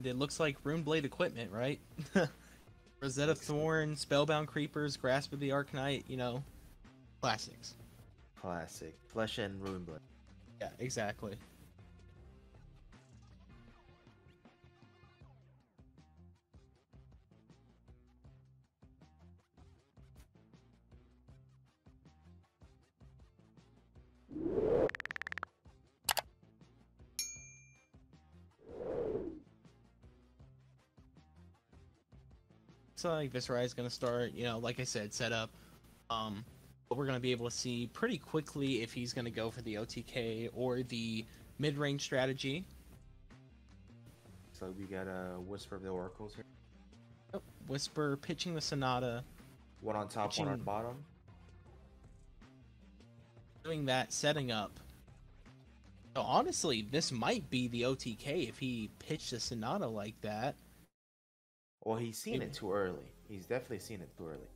It looks like Runeblade equipment, right? Rosetta Thorn, Spellbound Creepers, Grasp of the Arcanite, you know, classics. Classic. Flesh and Runeblade. Yeah, exactly. So like Viserai is gonna start, you know, like I said, set up. But we're gonna be able to see pretty quickly if he's gonna go for the OTK or the mid-range strategy. So we got a Whisper of the Oracles here. Oh, Whisper pitching the Sonata, One on top, one on Pitching- bottom. doing that, setting up. So honestly, this might be the OTK if he pitched a Sonata like that. Well, he's seen Maybe. it too early. He's definitely seen it too early.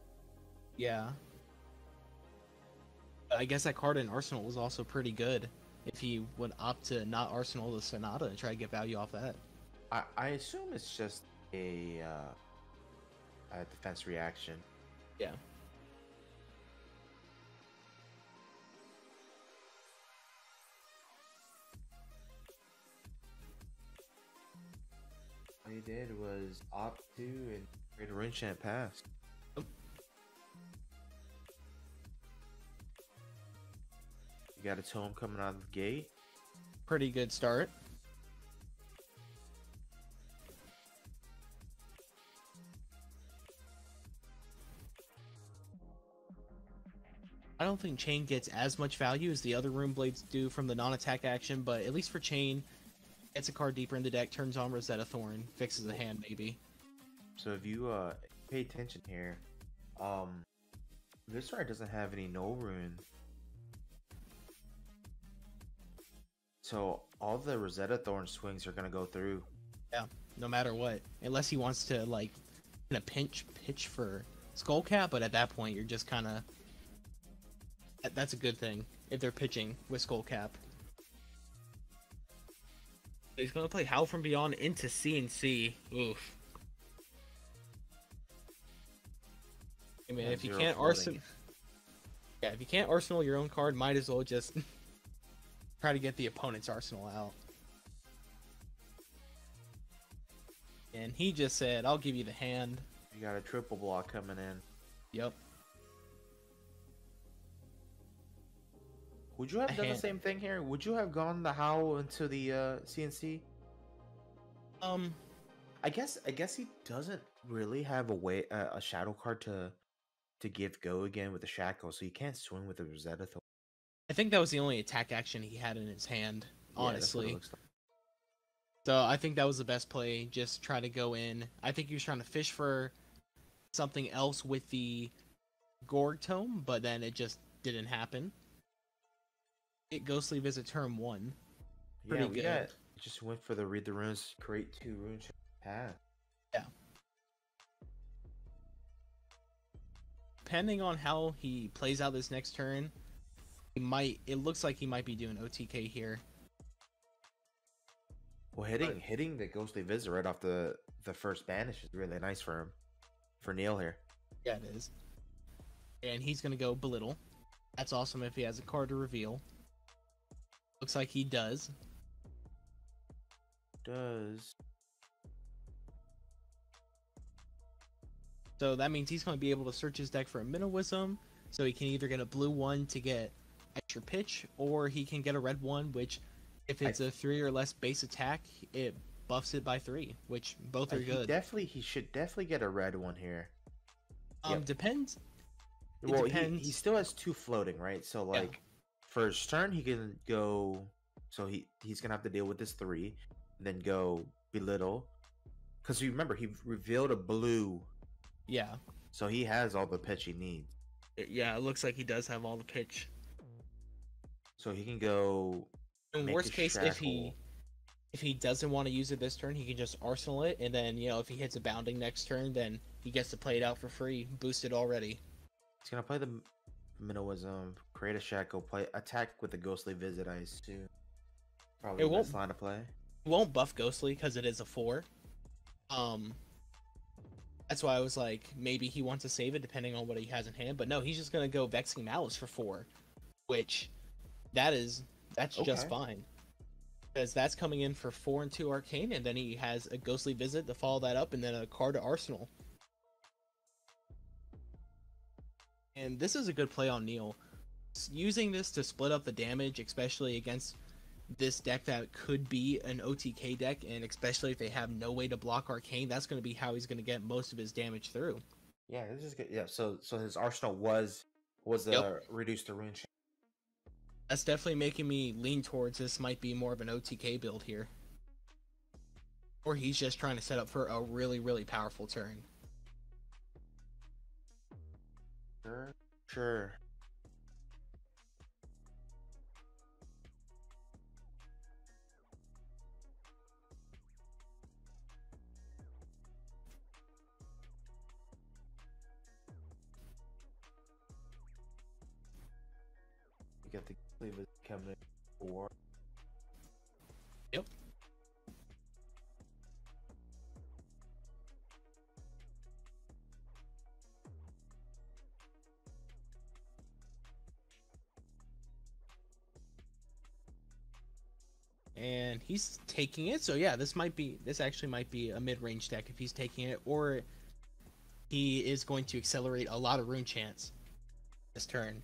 Yeah. I guess that card in Arsenal was also pretty good. If he would opt to not Arsenal the Sonata and try to get value off that. I assume it's just a defense reaction. Yeah. All he did was opt to and create a rune chant pass. Oh. You got a tome coming out of the gate. Pretty good start. I don't think Chane gets as much value as the other Rune Blades do from the non-attack action, but at least for Chane, gets a card deeper in the deck, turns on Rosetta Thorn, fixes the hand maybe. So if you pay attention here, Viserai doesn't have any no rune. So all the Rosetta Thorn swings are gonna go through. Yeah, no matter what. Unless he wants to like in a pitch for Skullcap, but at that point you're just kinda that's a good thing if they're pitching with Skullcap. He's gonna play Howl from Beyond into CNC. Oof. I mean, if you Zero can't floating. arsenal, yeah, if you can't arsenal your own card, might as well just try to get the opponent's arsenal out. And he just said, "I'll give you the hand." You got a triple block coming in. Yep. Would you have A done the hand. same thing here? Would you have gone the Howl into the CNC? I guess he doesn't really have a way a shadow card to give go again with the shackle, so you can't swing with the Rosetta Thorn. I think that was the only attack action he had in his hand, Yeah, that's what it honestly. looks like. So I think that was the best play. Just try to go in. I think he was trying to fish for something else with the Gorg Tome, but then it just didn't happen. It Ghostly Visit turn 1. Pretty Yeah, we good. just went for the read the runes, create 2 rune path. Yeah. Depending on how he plays out this next turn, it looks like he might be doing OTK here. Well, hitting the ghostly visit right off the first banish is really nice for him, for Neil here. Yeah, it is. And he's gonna go Belittle. That's awesome if he has a card to reveal. Looks like he does. So that means he's going to be able to search his deck for a Minnowism, so he can either get a blue one to get extra pitch, or he can get a red one, which, if it's a 3 or less base attack, it buffs it by 3, which both are good. He should definitely get a red one here. Depends. It Well, depends. he still has 2 floating, right? So like for his turn, he can go. So he's gonna have to deal with this 3, then go Belittle, because you remember he revealed a blue. Yeah. So he has all the pitch he needs. Yeah, it looks like he does have all the pitch. So he can go. In make worst a case, shackle. if he doesn't want to use it this turn, he can just arsenal it, and then if he hits a bounding next turn, then he gets to play it out for free, boosted already. He's gonna play the Minnowism, create a shackle, play attack with the ghostly visit. I assume. Probably It the won't- best line to play. It won't buff Ghostly because it is a 4, Um, that's why I was like, maybe he wants to save it depending on what he has in hand. But no, he's just gonna go Vexing Malice for 4, which that's just Okay. fine. Because that's coming in for 4 and 2 Arcane, and then he has a Ghostly Visit to follow that up, and then a card to Arsenal. And this is a good play on Neil. Using this to split up the damage, especially against this deck that could be an OTK deck, and especially if they have no way to block Arcane, that's going to be how he's going to get most of his damage through. Yeah, this is good. Yeah, so his arsenal was Yep. reduced to rune. That's definitely making me lean towards this might be more of an OTK build here. Or he's just trying to set up for a really, really powerful turn. Sure. You got the Cleaver coming in 4. Yep. And he's taking it, so yeah, this actually might be a mid-range deck if he's taking it, or he is going to accelerate a lot of rune chance this turn.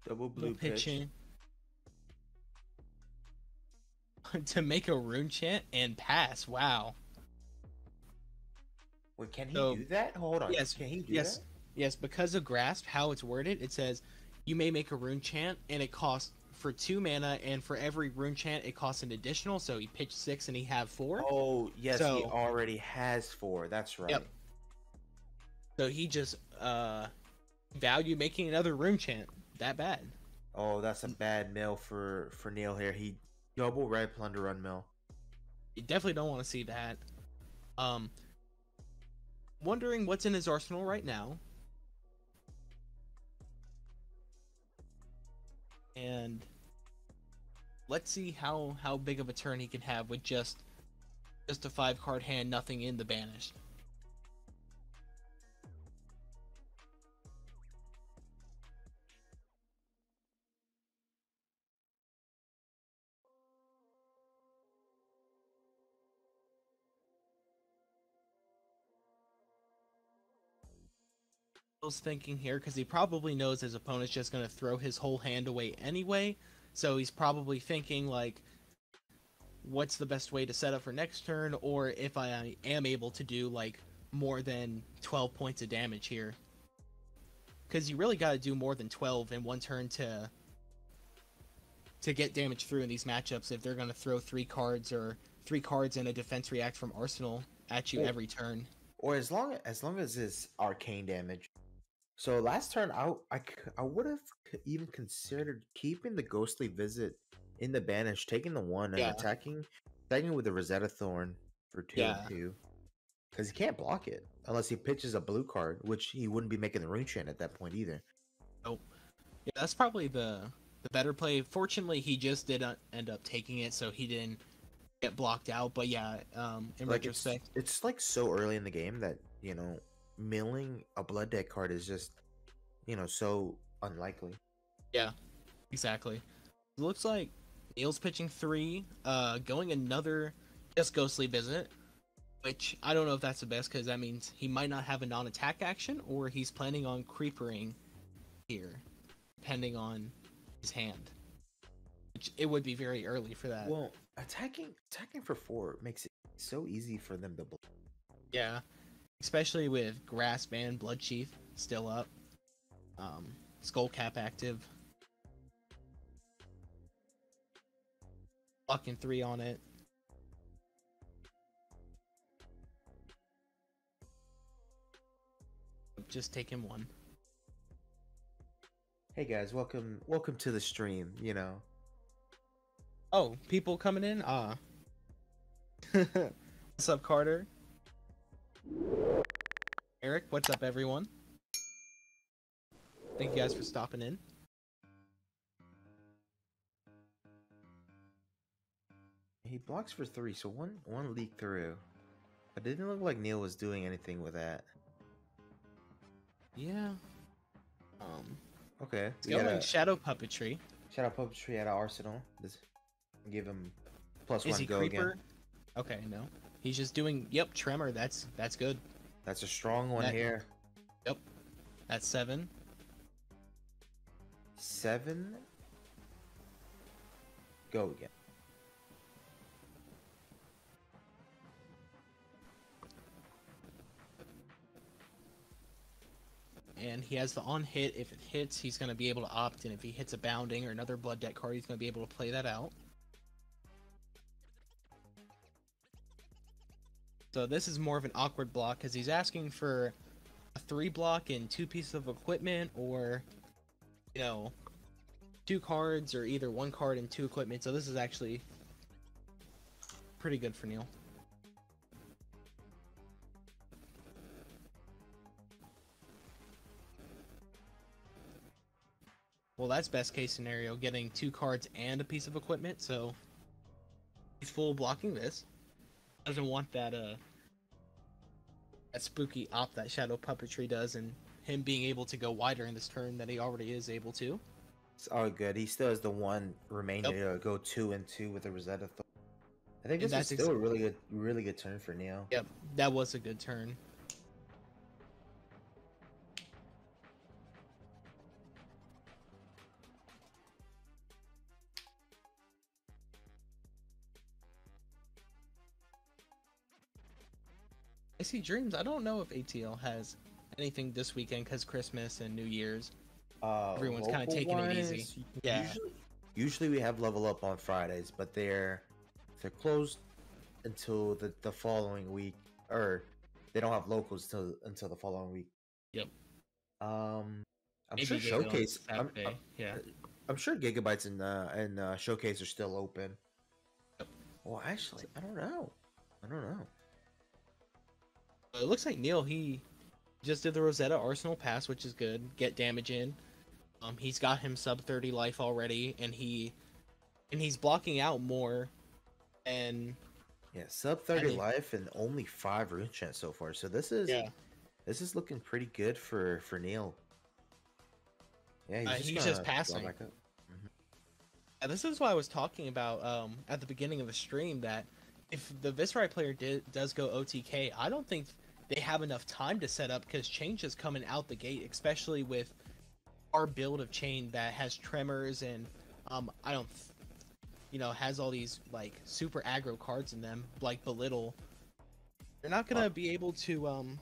Double blue pitch. Pitching to make a rune chant and pass. Wow. Wait, can he So, do that? Hold on. yes, Can he do yes, that? yes. Because of Grasp, how it's worded, it says you may make a rune chant, and it costs for 2 mana, and for every rune chant, it costs an additional. So he pitched 6, and he have 4. Oh, yes, So, he already has 4. That's right. yep. So he just value making another rune chant. That bad. Oh, that's a bad mill for Neil here. He double red plunder run mill. You definitely don't want to see that. Wondering what's in his arsenal right now. And let's see how big of a turn he can have with just a 5-card hand, nothing in the banished. Thinking here because he probably knows his opponent's just going to throw his whole hand away anyway, so he's probably thinking like, what's the best way to set up for next turn, or if I am able to do like more than 12 points of damage here, because you really got to do more than 12 in one turn to get damage through in these matchups if they're going to throw 3 cards and a defense react from Arsenal at you every turn. Or as long as it's arcane damage. So last turn, I would have even considered keeping the ghostly visit in the banish, taking the 1 and attacking with the Rosetta Thorn for 2 and 2, because he can't block it unless he pitches a blue card, which he wouldn't be making the rune chant at that point either. Oh, yeah, that's probably the better play. Fortunately, he just did end up taking it, so he didn't get blocked out. But yeah, in Like retrospect, it's like so early in the game that milling a blood deck card is just so unlikely. Yeah, exactly. It looks like Neil's pitching 3, going another just ghostly visit, which I don't know if that's the best because that means he might not have a non-attack action, or he's planning on creepering here, depending on his hand. Which it would be very early for that. Well, attacking for 4 makes it so easy for them to block. Yeah, especially with Grasp and Bloodsheath still up. Skull Cap active. Fucking 3 on it. Just take him 1. Hey guys, welcome to the stream. Oh, people coming in? What's up, Carter? Eric, what's up, everyone? Thank you guys for stopping in. He blocks for 3, so one leak through. But it didn't look like Neil was doing anything with that. Yeah. Okay. He's going Shadow Puppetry. Shadow Puppetry at Arsenal. Just give him +1 Is he go Creeper? again. Okay, no. He's just doing, yep, Tremor. That's good. That's a strong one here. Yep. That's 7. 7. Go again. And he has the on hit. If it hits, he's going to be able to opt in. If he hits a bounding or another blood debt card, he's going to be able to play that out. So this is more of an awkward block because he's asking for a 3 block and 2 pieces of equipment, or, you know, 2 cards, or either 1 card and 2 equipment. So this is actually pretty good for Neil. Well, that's best case scenario, getting 2 cards and a piece of equipment, so he's full blocking this. Doesn't want that that spooky op that Shadow Puppetry does, and him being able to go wider in this turn that he already is able to. It's all good. He still has the 1 remaining to go 2 and 2 with the Rosetta. I think this is still a really good turn for Neil. Yep, that was a good turn. I see Dreams. I don't know if ATL has anything this weekend because Christmas and New Year's. Everyone's kind of taking it easy. Yeah. Usually we have level up on Fridays, but they're closed until the following week, or they don't have locals until the following week. Yep. I'm sure Showcase. I'm sure Gigabytes and Showcase are still open. Yep. Well, actually, I don't know. It looks like Neil, he just did the Rosetta Arsenal pass, which is good. Get damage in. He's got him sub 30 life already, and he's blocking out more. And yeah, sub 30 life and only 5 rune chants so far. So this is looking pretty good for Neil. Yeah, he's just passing. Yeah, this is why I was talking about at the beginning of the stream, that if the Viserai player does go OTK, I don't think they have enough time to set up, because Chane is coming out the gate, especially with our build of Chane that has tremors and has all these like super aggro cards in them, like Belittle. They're not gonna be able to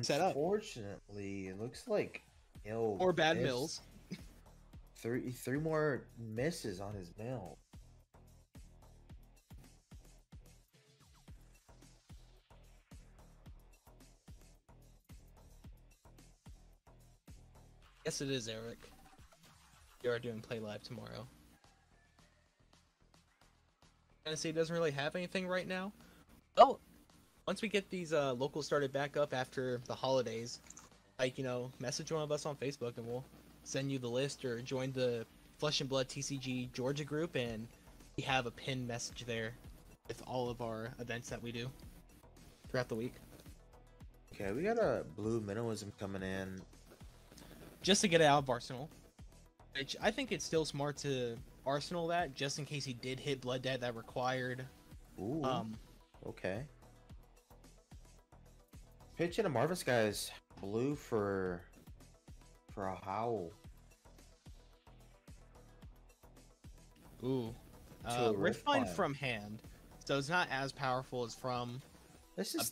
set up. Unfortunately, it looks like or bad mills. Three more misses on his mill. Yes, it is, Eric. You are doing Play Live tomorrow. Tennessee doesn't really have anything right now. Well, once we get these locals started back up after the holidays, message one of us on Facebook and we'll send you the list, or join the Flesh and Blood TCG Georgia group, and we have a pinned message there with all of our events that we do throughout the week. Okay, we got a blue minimalism coming in. Just to get it out of Arsenal. Which I think it's still smart to Arsenal that, just in case he did hit Blood Debt that required. Ooh. Okay. Pitching a Marvis guy's blue for a howl. Ooh. Riftbind from hand. So it's not as powerful as from this is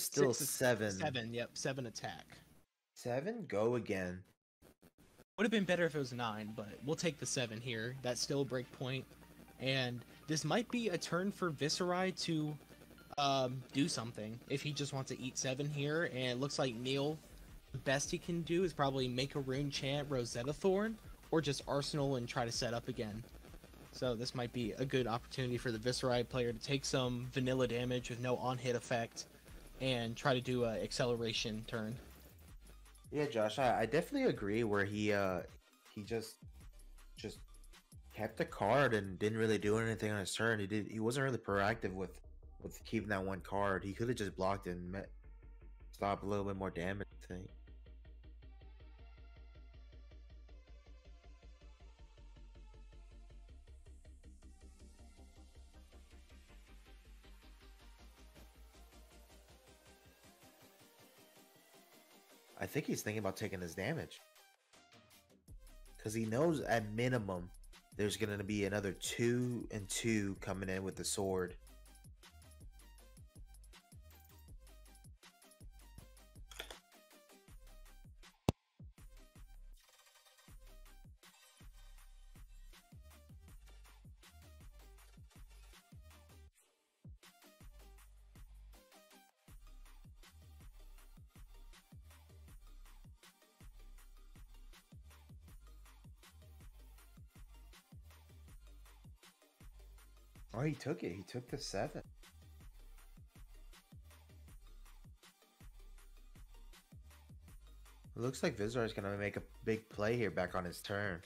still 7. 7, yep, 7 attack. 7, go again. Would have been better if it was 9, but we'll take the 7 here. That's still a break point. And this might be a turn for Viserai to do something if he just wants to eat 7 here. And it looks like Neil, the best he can do is probably make a rune chant Rosetta Thorn, or just Arsenal and try to set up again. So this might be a good opportunity for the Viserai player to take some vanilla damage with no on-hit effect, and try to do a acceleration turn. Yeah, Josh, I definitely agree. Where he just kept the card and didn't really do anything on his turn. He wasn't really proactive with keeping that one card. He could have just blocked it and stop a little bit more damage, I think. I think he's thinking about taking his damage. Because he knows at minimum there's going to be another 2 and 2 coming in with the sword. Oh, he took it. He took the 7. It looks like Viserai is going to make a big play here back on his turn.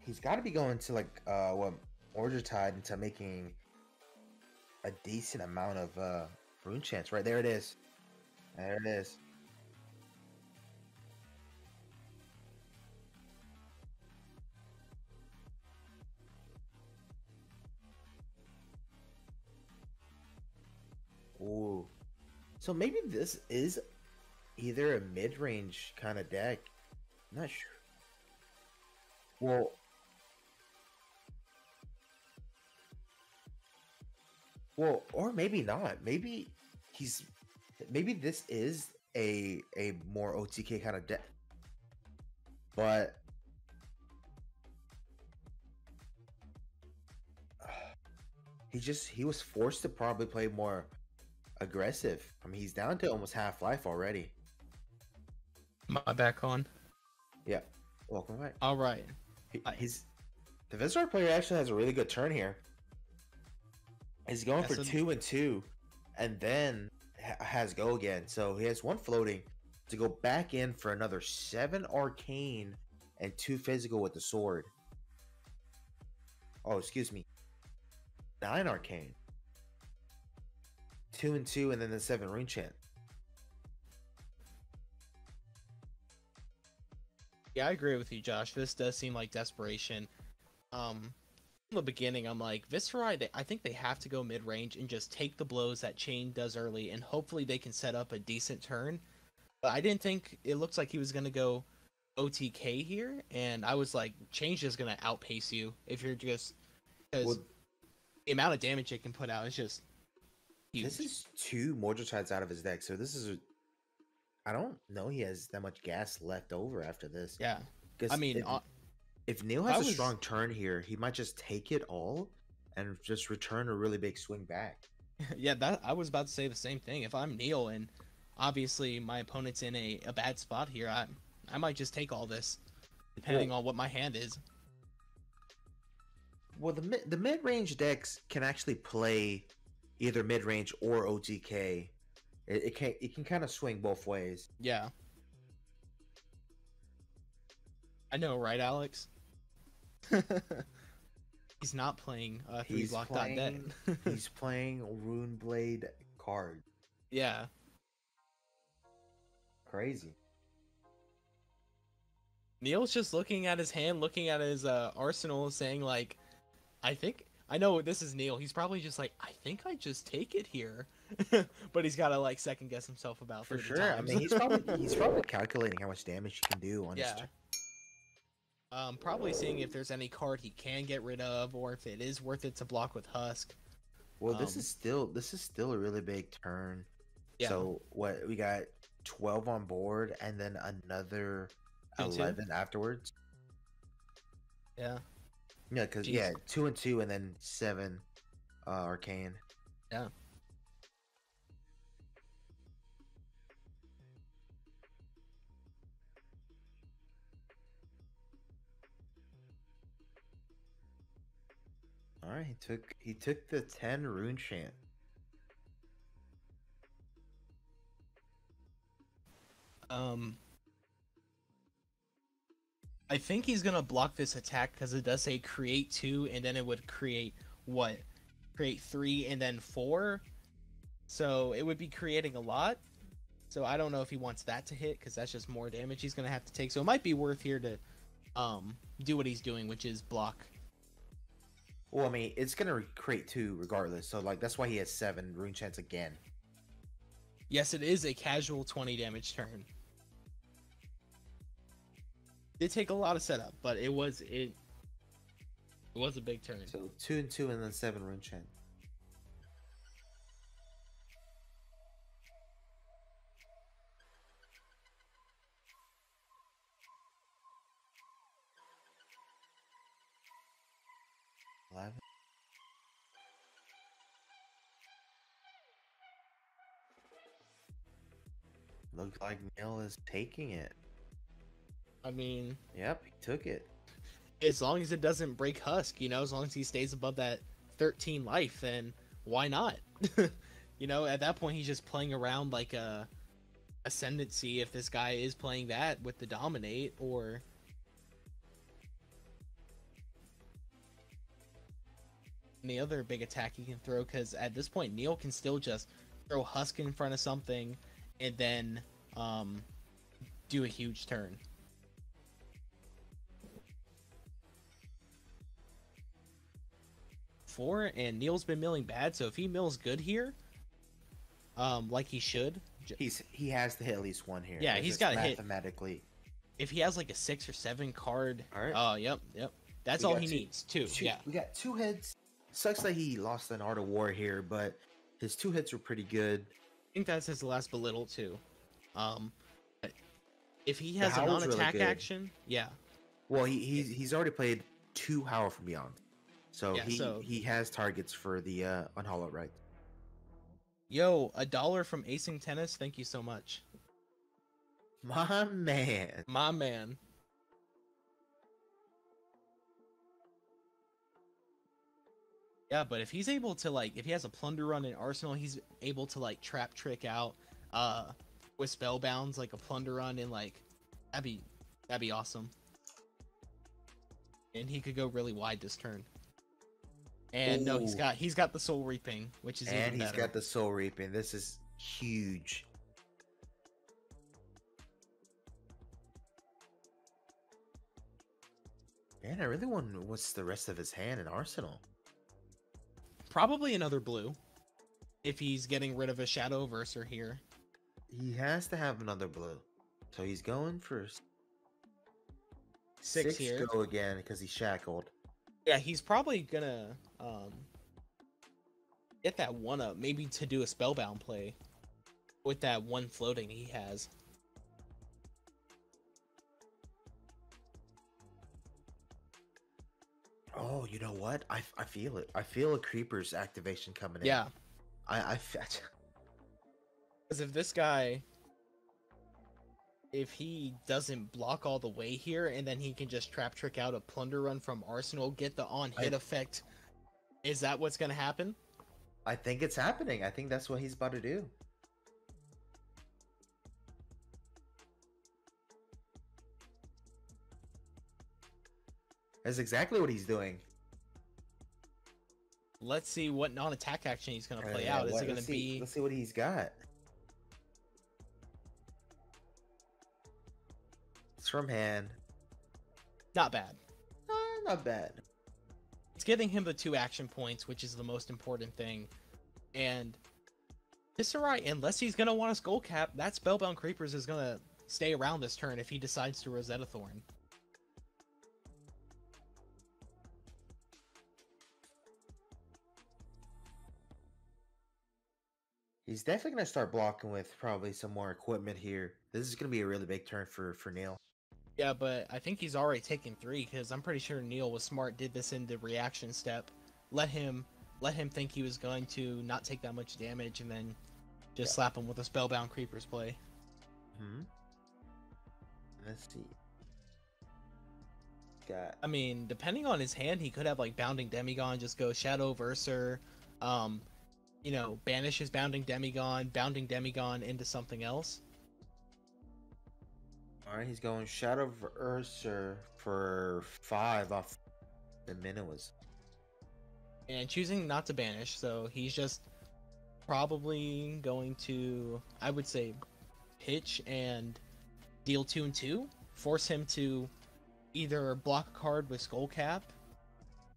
He's got to be going to like Order Tide into making a decent amount of rune chance. Right there it is. There it is. Ooh. So maybe this is either a mid-range kind of deck. I'm not sure. Well, or maybe not. Maybe this is a more OTK kind of deck. But he was forced to probably play more aggressive. I mean, he's down to almost half life already. Am I back on? Yeah. Welcome back. All right. The Viserai player actually has a really good turn here. He's going for 2 and 2, and then has go again. So he has 1 floating to go back in for another 7 arcane and 2 physical with the sword. Oh, excuse me. 9 arcane. 2 and 2, and then the 7 rune chant. Yeah, I agree with you, Josh. This does seem like desperation. From the beginning, I'm like, Viserai, I think they have to go mid-range and just take the blows that Chane does early, and hopefully they can set up a decent turn. But I didn't think it looks like he was going to go OTK here, and I was like, Chane's just going to outpace you if you're just... Because the amount of damage it can put out is just huge. This is 2 Mordretides out of his deck, so this is... I don't know he has that much gas left over after this. Yeah. I mean... If Neil has a strong turn here, he might just take it all and just return a really big swing back. Yeah, I was about to say the same thing. If I'm Neil and obviously my opponent's in a bad spot here, I might just take all this, depending on what my hand is. Well, the mid-range decks can actually play either mid-range or OTK. It can kind of swing both ways. Yeah. I know, right, Alex? He's not playing 3-block.net. He's playing Runeblade card. Yeah. Crazy. Neil's just looking at his hand, looking at his arsenal, saying like, I know this is Neil. He's probably just like, I think I just take it here. but he's got to like second guess himself about For 30 sure. I times. mean, he's probably calculating how much damage he can do on his Yeah. turn. Probably seeing if there's any card he can get rid of, or if it is worth it to block with Husk. Well, this is still a really big turn. Yeah. So what we got 12 on board and then another 11 afterwards. Yeah. Yeah, because 2 and 2 and then 7 arcane. Yeah. All right, he took the 10 rune chant. I think he's gonna block this attack because it does say create 2, and then it would create what? Create 3 and then 4. So it would be creating a lot. So I don't know if he wants that to hit because that's just more damage he's gonna have to take. So it might be worth here to do what he's doing, which is block. Well, I mean, it's gonna create 2 regardless. So like that's why he has 7 rune chants again. Yes, it is a casual 20 damage turn. Did take a lot of setup, but it was a big turn. So 2 and 2 and then 7 rune chant. Looks like Neil is taking it. I mean, yep, he took it. As long as it doesn't break Husk, as long as he stays above that 13 life, then why not? At that point he's just playing around like a ascendancy if this guy is playing that with the dominate or any other big attack he can throw, because at this point Neil can still just throw Husk in front of something and then do a huge turn. And Neil's been milling bad, so if he mills good here, like he should, he has to hit at least one here. Yeah, he's got to hit mathematically. If he has like a 6 or 7 card, all right. Oh, yep. That's all he needs. Two. Yeah, we got 2 hits. Sucks that he lost an Art of War here, but his 2 hits were pretty good. I think that's his last belittle too. If he has a non-attack action, yeah. Well, he's already played 2 Howl from Beyond. So yeah, he has targets for the Unhollowed right. Yo, $1 from Acing Tennis. Thank you so much. My man. My man. Yeah, but if he's able to if he has a plunder run in Arsenal, he's able to trap trick out with spellbounds like a plunder run and that'd be awesome. And he could go really wide this turn. And no, he's got the Soul Reaping, which is even better. And he's got the Soul Reaping. This is huge. Man, I really wonder what's the rest of his hand in Arsenal. Probably another blue. If he's getting rid of a Shadow Verser here. He has to have another blue. So he's going for 6 here. Go again because he's shackled. Yeah, he's probably gonna get that 1 up, maybe to do a spellbound play with that 1 floating he has. Oh, you know what? I feel it. I feel a Creeper's activation coming in. Yeah. Because if this guy, if he doesn't block all the way here, and then he can just trap trick out a plunder run from Arsenal, get the on-hit effect, is that what's going to happen? I think it's happening. I think that's what he's about to do. That's exactly what he's doing. Let's see what non-attack action he's going to play out. Is it going to be... Let's see what he's got. It's from hand. Not bad. Not bad. It's getting him the 2 action points, which is the most important thing. And Viserai, unless he's gonna want a skull cap, that Spellbound Creepers is gonna stay around this turn if he decides to Rosetta Thorn. He's definitely gonna start blocking with probably some more equipment here. This is gonna be a really big turn for Neil. Yeah, but I think he's already taken 3 because I'm pretty sure Neil was smart. Did this in the reaction step, let him think he was going to not take that much damage, and then just slap him with a Spellbound Creepers play. Let's see. I mean, depending on his hand, he could have like Bounding Demigon, just go Shadow Verser, you know, banish his Bounding Demigon into something else. Alright, he's going Shadow Verser for 5 off the Miniwas. And choosing not to banish, so he's just probably going to, I would say, pitch and deal 2 and 2, force him to either block a card with Skull Cap,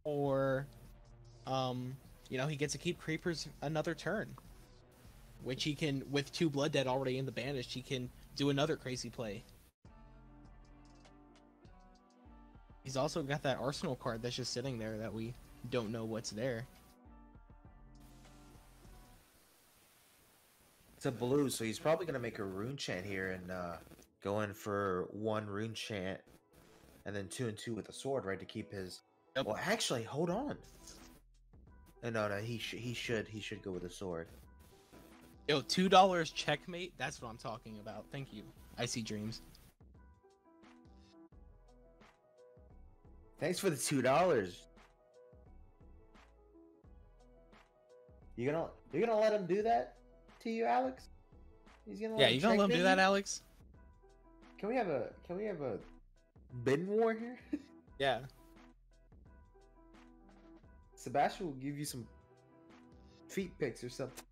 or you know, he gets to keep Creepers another turn, which he can, with 2 Blood Dead already in the banished, he can do another crazy play. He's also got that Arsenal card that's just sitting there that we don't know what's there. It's a blue, so he's probably gonna make a Rune Chant here and go in for 1 Rune Chant, and then 2 and 2 with a sword, right, to keep his. Yep. Well, actually, hold on. No, he should go with a sword. Yo, $2 checkmate. That's what I'm talking about. Thank you. I see dreams. Thanks for the $2. You're gonna let him do that to you, Alex? He's gonna let you gonna let him do that, Alex? Can we have a bin war here? Yeah. Sebastian will give you some feet pics or something.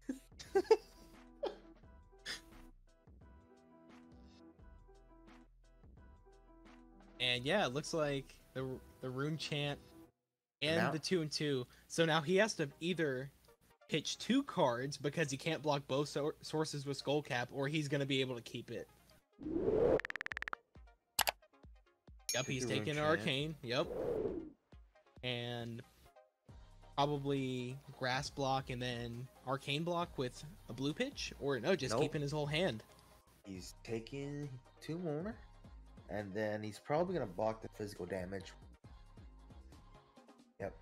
And yeah, it looks like the Rune Chant and the 2 and 2. So now he has to either pitch 2 cards because he can't block both sources with Skull Cap, or he's gonna be able to keep it. Yep, he's taking an Arcane. Yep. And probably Grass block and then Arcane block with a blue pitch, or no, just keeping his whole hand. He's taking 2 more, and then he's probably gonna block the physical damage. Yep,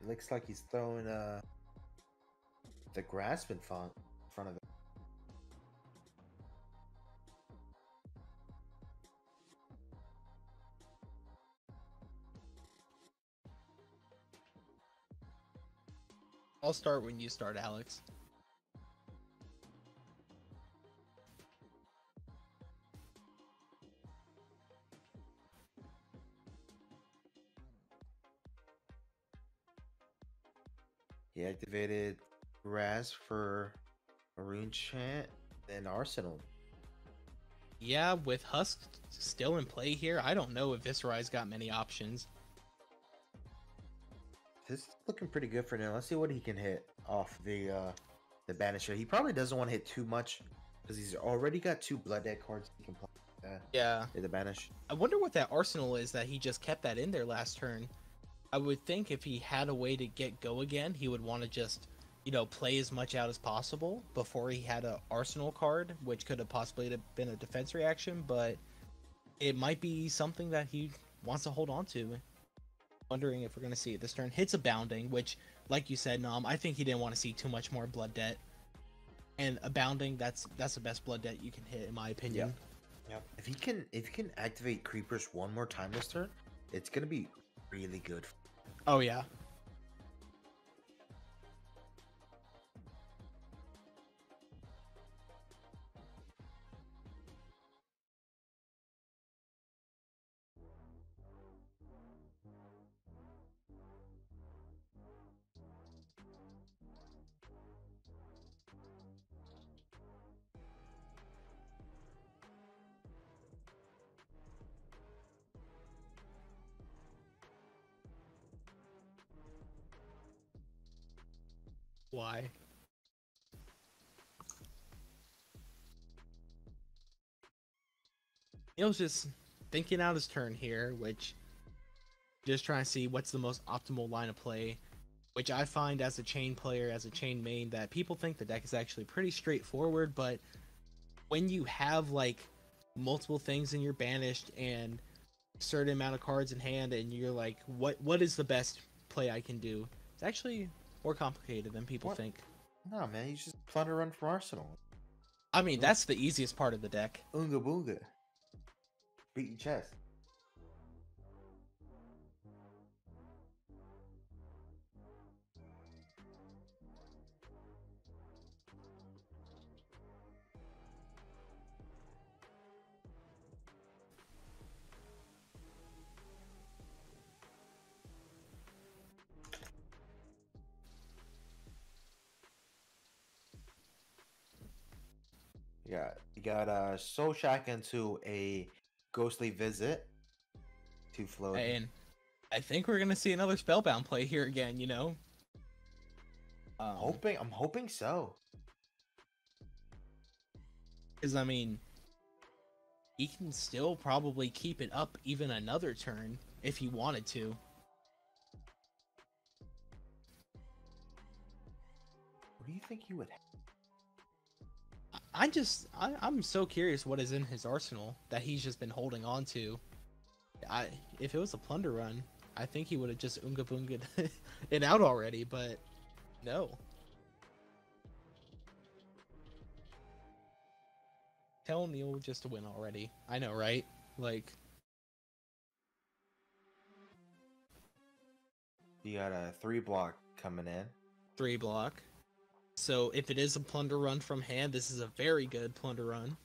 it looks like he's throwing the Grasp in front of it. I'll start when you start, Alex. He activated Grass for a Rune Chant, then Arsenal. Yeah, with Husk still in play here, I don't know if Viserai's got many options. This is looking pretty good for now. Let's see what he can hit off the Banisher. He probably doesn't want to hit too much because he's already got 2 Blood Dead cards he can play. Yeah. The Banish. I wonder what that Arsenal is that he just kept that in there last turn. I would think if he had a way to get go again, he would want to just, you know, play as much out as possible before he had an Arsenal card, which could have possibly been a defense reaction, but it might be something that he wants to hold on to. Wondering if we're going to see it this turn. Hits a Bounding, which, like you said, Nom, I think he didn't want to see too much more Blood Debt. And a Bounding, that's the best Blood Debt you can hit, in my opinion. Yep. If he can activate Creepers 1 more time this turn, it's going to be really good. Oh, yeah. Why? Neil's just thinking out his turn here, which just trying to see what's the most optimal line of play, which I find as a Chane player, as a Chane main, that people think the deck is actually pretty straightforward, but when you have like multiple things in your banished and a certain amount of cards in hand and you're like, what is the best play I can do? It's actually more complicated than people think. No, man, you just plunder run from Arsenal. I mean, that's the easiest part of the deck. Unga boonga. Beat your chest. Yeah, you got Soul Shack into a Ghostly Visit. 2 float. And I think we're gonna see another Spellbound play here again, you know? I'm hoping so. Because, I mean, he can still probably keep it up even another turn if he wanted to. What do you think you would have? I'm so curious what is in his arsenal that he's just been holding on to. If it was a plunder run, I think he would have just Unga Boonga'd it out already, but no. Tell Neil just to win already. I know, right? Like, You got a 3 block coming in. 3 block. So if it is a plunder run from hand, this is a very good plunder run.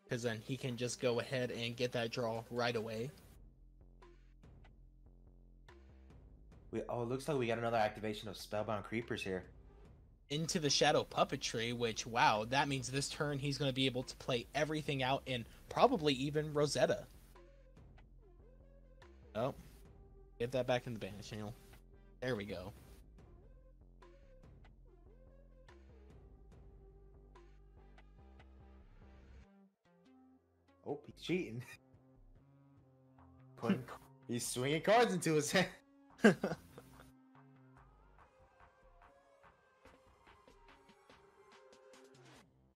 Because then he can just go ahead and get that draw right away. It looks like we got another activation of Spellbound Creepers here. Into the Shadow Puppetry, which, wow, that means this turn he's going to be able to play everything out and probably even Rosetta. Oh, get that back in the banish channel. There we go. Oh, he's cheating. He's swinging cards into his hand.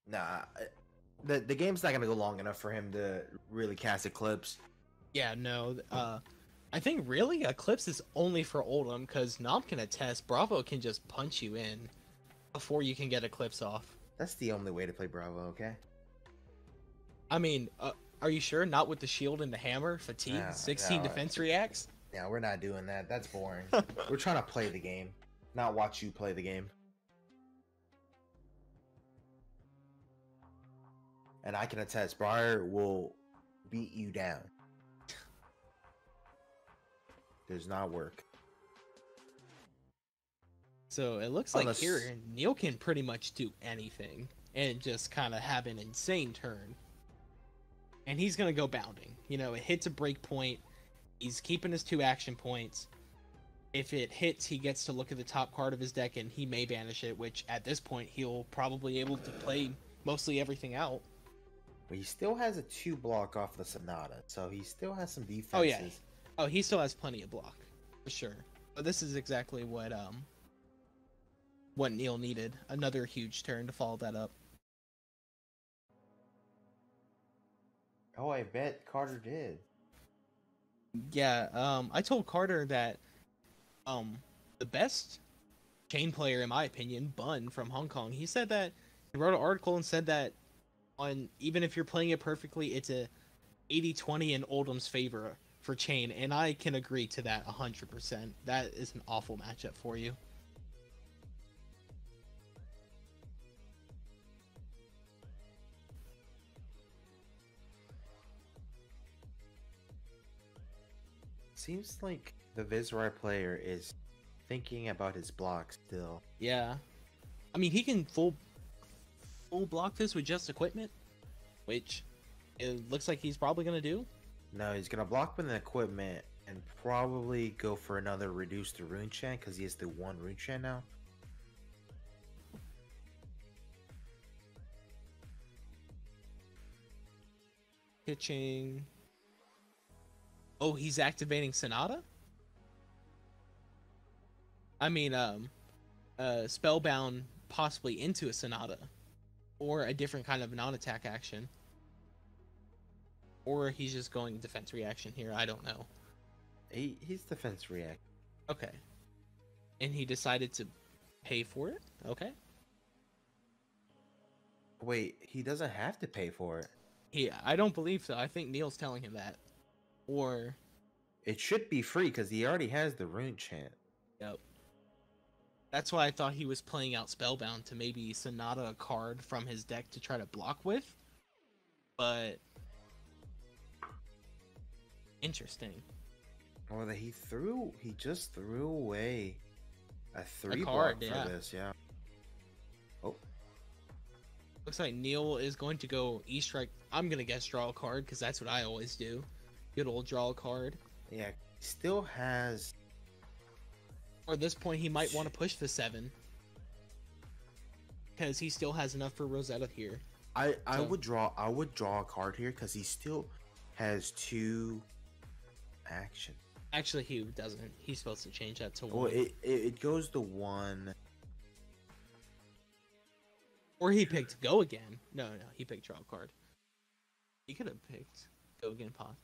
Nah, the game's not gonna go long enough for him to really cast Eclipse. Yeah, no. I think really Eclipse is only for Oldham because Nom can attest Bravo can just punch you in before you can get Eclipse off. That's the only way to play Bravo, okay? I mean, are you sure? Not with the shield and the hammer, fatigue, 16 defense reacts? Yeah, we're not doing that. That's boring. We're trying to play the game, not watch you play the game. And I can attest, Briar will beat you down. Does not work. So it looks like here Neil can pretty much do anything and just kind of have an insane turn. And he's going to go bounding. You know, it hits a break point. He's keeping his 2 action points. If it hits, he gets to look at the top card of his deck and he may banish it, which at this point he'll probably able to play mostly everything out. But he still has a 2 block off the Sonata, so he still has some defenses. Oh yeah. Oh, he still has plenty of block, for sure. But this is exactly what Neil needed. Another huge turn to follow that up. Oh, I bet Carter did. Yeah, I told Carter that the best Chane player, in my opinion, Bun from Hong Kong, he said that he wrote an article and said that even if you're playing it perfectly, it's a 80-20 in Oldham's favor for Chane, and I can agree to that 100%. That is an awful matchup for you. Seems like the Viserai player is thinking about his block still. Yeah. I mean, he can full block this with just equipment, which it looks like he's probably going to do. No, he's going to block with an equipment and probably go for another reduce to Rune Chant because he has the 1 Rune Chant now. pitching. Oh, he's activating Sonata? I mean, Spellbound possibly into a Sonata. Or a different kind of non-attack action. Or he's just going defense reaction here. I don't know. He's defense react. Okay. And he decided to pay for it? Okay. Wait, he doesn't have to pay for it. I don't believe so. I think Neil's telling him that. Or... It should be free because he already has the rune chant. Yep. That's why I thought he was playing out Spellbound to maybe Sonata a card from his deck to try to block with. But... Interesting. Well, he just threw away a 3 card, block for this, yeah. Oh. Looks like Neil is going to go E-Strike. I'm going to guess draw a card, because that's what I always do. Good old draw a card. Yeah, he still has... Or at this point, he might want to push the 7. Because he still has enough for Rosetta here. I would draw a card here, because he still has 2 action. Actually, he doesn't. He's supposed to change that to 1. Well, it goes to 1. Or he picked Go Again. No, he picked draw a card. He could have picked Go Again Pop.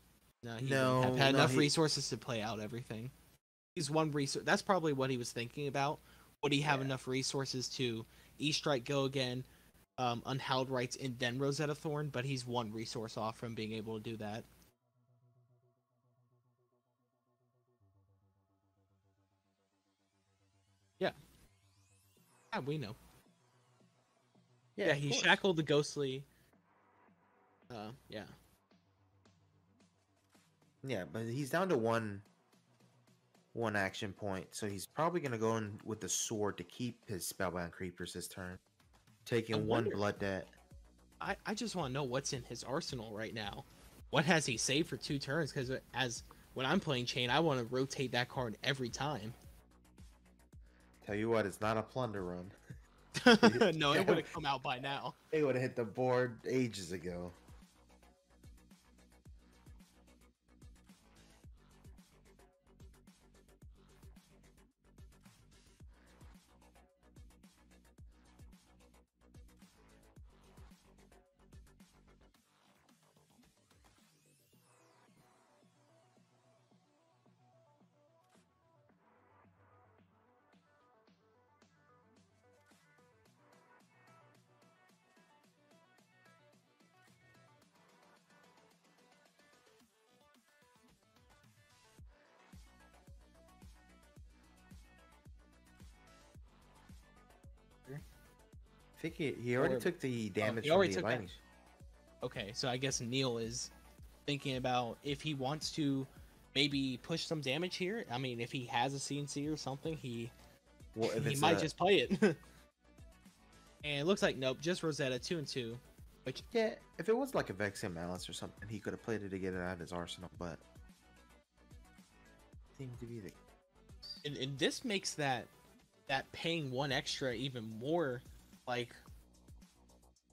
No, he wouldn't have had enough resources to play out everything. He's 1 resource. That's probably what he was thinking about. Would he have enough resources to E-Strike, Go Again, Unhallowed Rites, and then Rosetta Thorn? But he's 1 resource off from being able to do that. Yeah. Yeah, we know. Yeah, he shackled the Ghostly. Yeah. Yeah, but he's down to one action point, so he's probably gonna go in with the sword to keep his Spellbound Creepers this turn, taking 1 blood debt. I just want to know what's in his arsenal right now. What has he saved for 2 turns? Because when I'm playing Chane, I want to rotate that card every time. Tell you what, it's not a plunder run. No, it would have come out by now. It would have hit the board ages ago. I think he already took the damage from the lightning. Okay, so I guess Neil is thinking about if he wants to maybe push some damage here. I mean, if he has a CNC or something, he might just play it. And it looks like nope, just Rosetta 2 and 2. Which yeah, if it was like a Vexian Malice or something, he could have played it to get it out of his arsenal, but seems to be the. And this makes that paying 1 extra even more like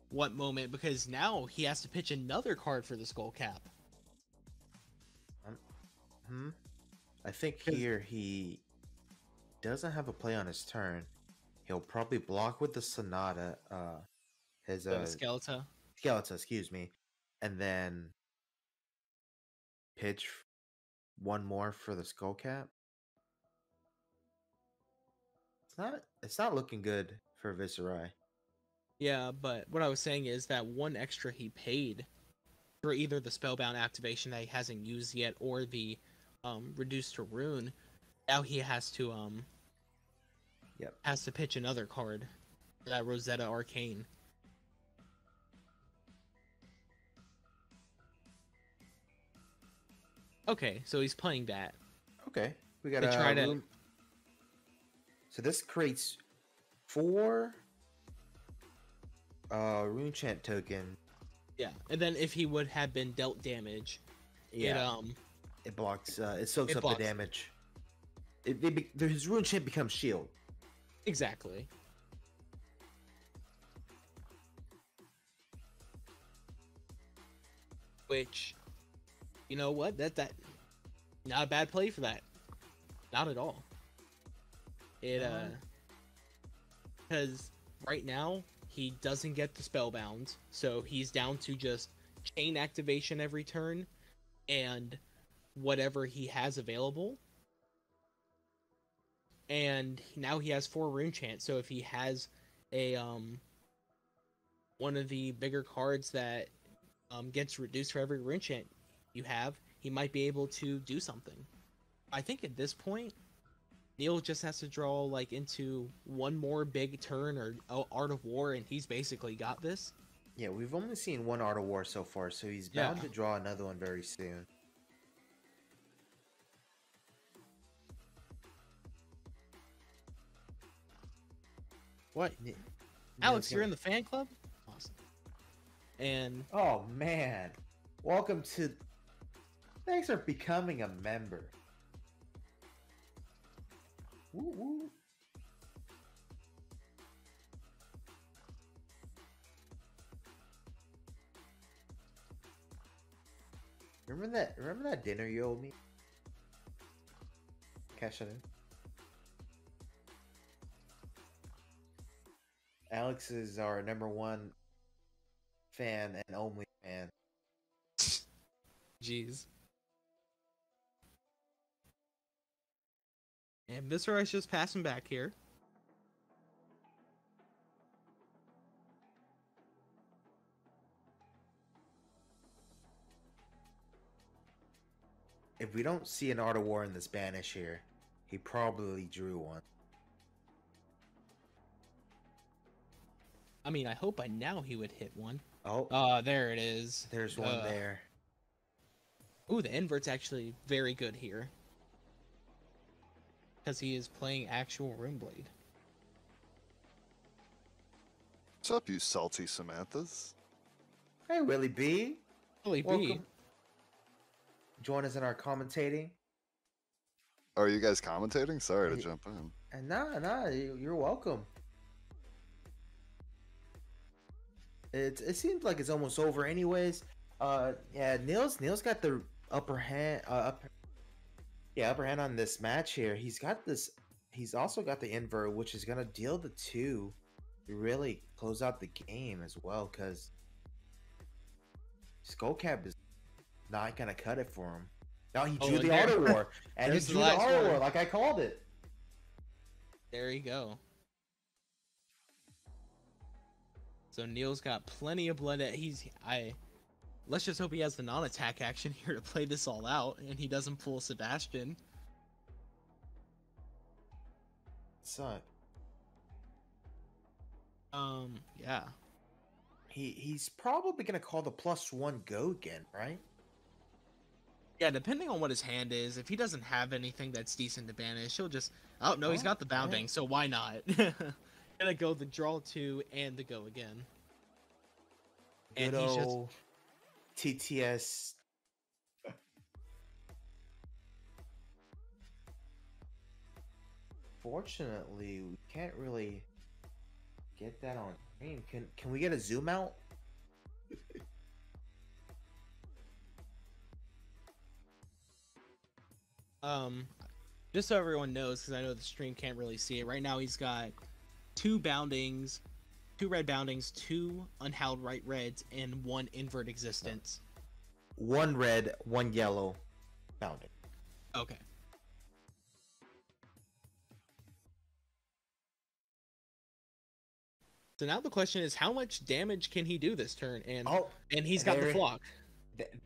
what moment, because now he has to pitch another card for the Skull Cap. I think here he doesn't have a play on his turn. He'll probably block with the Sonata, his Skeleton, excuse me, and then pitch 1 more for the Skull Cap. It's not looking good for Viserai. Yeah, but what I was saying is that 1 extra he paid for either the Spellbound activation that he hasn't used yet or the reduced to rune. Now he has to pitch another card for that Rosetta Arcane. Okay, so he's playing that. Okay, we got to try to. So this creates 4 rune chant token. Yeah, and then if he would have been dealt damage, it blocks. It soaks up the damage. His rune chant becomes shield. Exactly. which, you know what, that not a bad play for that, not at all. It because right now he doesn't get the spellbound, so he's down to just chain activation every turn and whatever he has available. And now he has 4 rune chant, so if he has a one of the bigger cards that gets reduced for every rune chant you have, he might be able to do something. I think at this point, Neil just has to draw like into one more big turn or Art of War, and he's basically got this. Yeah, we've only seen one Art of War so far, so he's bound to draw another one very soon. What? Alex, you're in the fan club? Awesome. And oh man, welcome to. Thanks for becoming a member. Woo woo. Remember that dinner you owed me? Cash it in. Alex is our #1 fan and only fan. Jeez. And Viserai's just passing back here. If we don't see an Art of War in the Spanish here, he probably drew one. I mean, I hope by now he would hit one. Oh, there it is. There's one there. Ooh, the invert's actually very good here. Because he is playing actual Runeblade. What's up, you salty Samanthas? Hey, Willie B. Willie B. Welcome. Join us in our commentating. Are you guys commentating? Sorry to jump in. And nah, you're welcome. It seems like it's almost over, anyways. Yeah, Neil's got the upper hand. Upper hand on this match here. He's got this. He's also got the invert, which is gonna deal the 2 to really close out the game as well. Because Skullcap is not gonna cut it for him. Now he drew the Art of War, and he drew the Art of War like I called it. There you go. So Neil's got plenty of blood. Let's just hope he has the non-attack action here to play this all out, and he doesn't pull Sebastian. So, yeah. He's probably gonna call the +1 go again, right? Yeah, depending on what his hand is. If he doesn't have anything that's decent to banish, he'll just. Oh no, he's got the bounding, so why not? Gonna go the draw 2 and the go again. Good old TTS. Fortunately, we can't really get that on screen. Can we get a zoom out? Just so everyone knows, because I know the stream can't really see it. Right now, he's got 2 boundings, 2 red boundings, 2 unhallowed right reds, and 1 invert existence. 1 red, 1 yellow bounding. Okay. So now the question is, how much damage can he do this turn? And he's got the flock.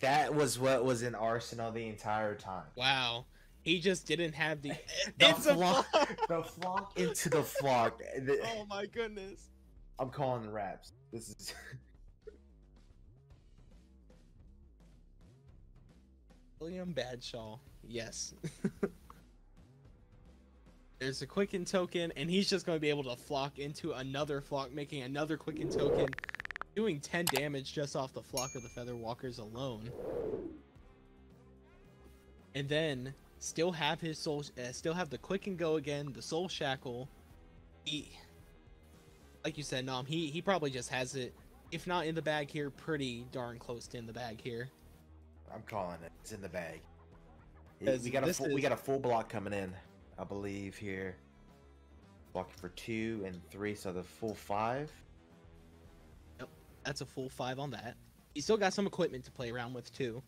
That was what was in Arsenal the entire time. Wow. He just didn't have the flock, the flock into the flock. Oh my goodness. I'm calling the raps. This is William Badshaw. Yes. There's a Quicken token, and he's just going to be able to flock into another flock, making another Quicken token, doing 10 damage just off the flock of the Feather Walkers alone. And then still have his soul, still have the Quicken go again, the Soul Shackle. Like you said, Nom, he probably just has it, if not in the bag here, pretty darn close to in the bag here. I'm calling it. It's in the bag. Because this we is- got a full block coming in, I believe here. Blocking for 2 and 3, so the full 5. Yep, that's a full 5 on that. He's still got some equipment to play around with too.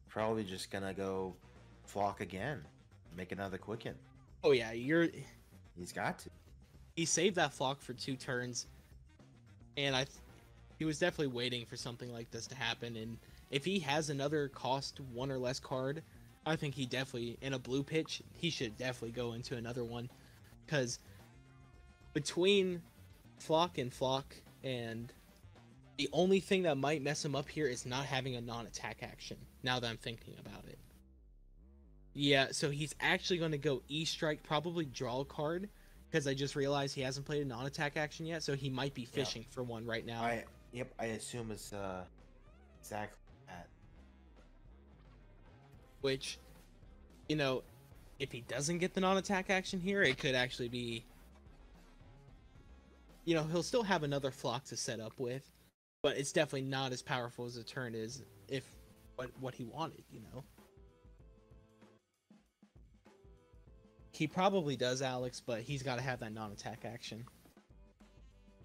Probably just gonna go flock again, make another quicken. Oh yeah, He's got to. he saved that flock for 2 turns, and he was definitely waiting for something like this to happen. And if he has another cost 1 or less card, I think he definitely, in a blue pitch, he should definitely go into another one, because between flock, and the only thing that might mess him up here is not having a non-attack action. Now that I'm thinking about it. Yeah, so he's actually going to go E-Strike, probably draw a card, because I just realized he hasn't played a non-attack action yet, so he might be fishing for one right now. I assume it's exactly that. Which, you know, if he doesn't get the non-attack action here, it could actually be, you know, he'll still have another flock to set up with, but it's definitely not as powerful as a turn is if what he wanted, you know. He probably does, Alex, but he's got to have that non-attack action.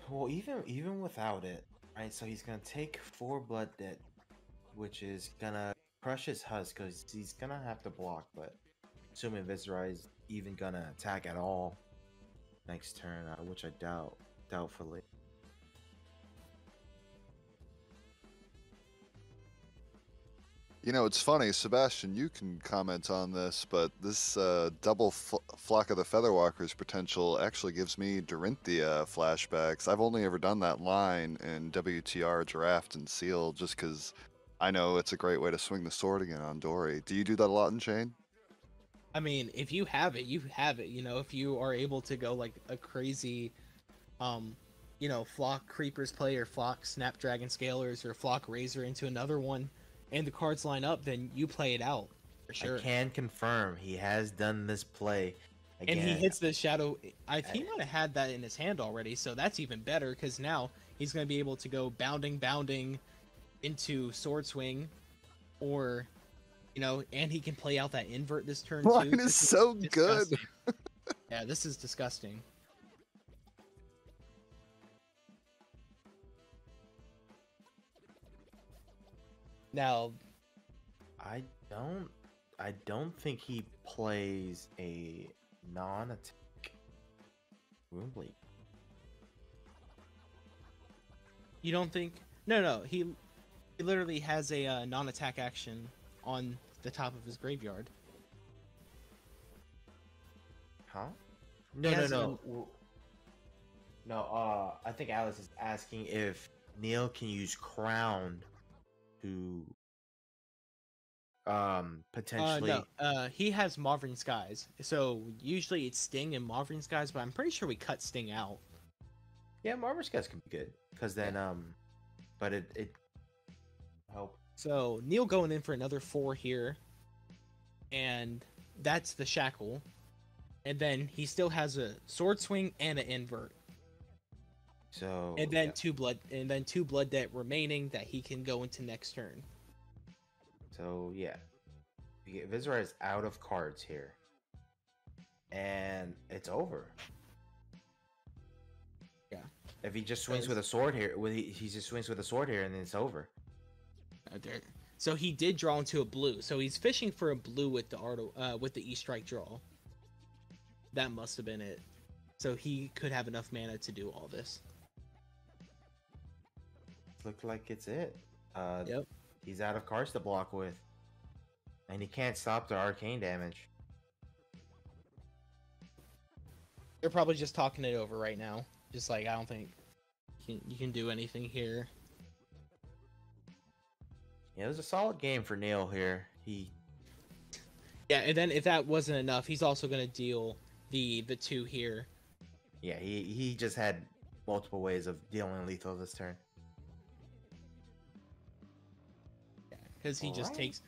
Well, even without it, right? So he's gonna take 4 blood debt, which is gonna crush his husk because he's gonna have to block. But assuming Viserai is even gonna attack at all next turn, which I doubt, doubtfully. You know, it's funny, Sebastian, you can comment on this, but this double Flock of the Featherwalker's potential actually gives me Dorinthia flashbacks. I've only ever done that line in WTR Draft and Seal just because I know it's a great way to swing the sword again on Dory. Do you do that a lot in Chane? I mean, if you have it, you have it. You know, if you are able to go like a crazy, you know, Flock Creepers play or Flock Snapdragon Scalers or Flock Razor into another one, and the cards line up, then you play it out for sure. I can confirm he has done this play again. And he hits the shadow. He might have had that in his hand already, so that's even better because now he's going to be able to go bounding into Sword Swing, or, you know, and he can play out that invert this turn too. Mine is so good. Yeah, this is disgusting. Now, I don't think he plays a non-attack Rumbly. you don't think? No. He literally has a non-attack action on the top of his graveyard. Huh? He has No. I think Alice is asking if Neil can use Crown to potentially. No, he has Mauvering Skies. So usually it's Sting and Mauvering Skies, but I'm pretty sure we cut Sting out. Yeah, Marvel's guys can be good because then but it help. So Neil going in for another 4 here, and that's the Shackle, and then he still has a Sword Swing and an invert. So And then 2 blood debt remaining that he can go into next turn. So yeah, Viserai is out of cards here, and it's over. Yeah. If he just swings with a sword here, he just swings with a sword here, and then it's over. So he did draw into a blue. So he's fishing for a blue with the E-Strike draw. That must have been it. So he could have enough mana to do all this. Look like it's it. Yep. He's out of cards to block with, and he can't stop the arcane damage. They're probably just talking it over right now. Just like, I don't think you can do anything here. Yeah, it was a solid game for Neil here. Yeah, and then if that wasn't enough, he's also going to deal the 2 here. Yeah, he just had multiple ways of dealing lethal this turn. Because he just takes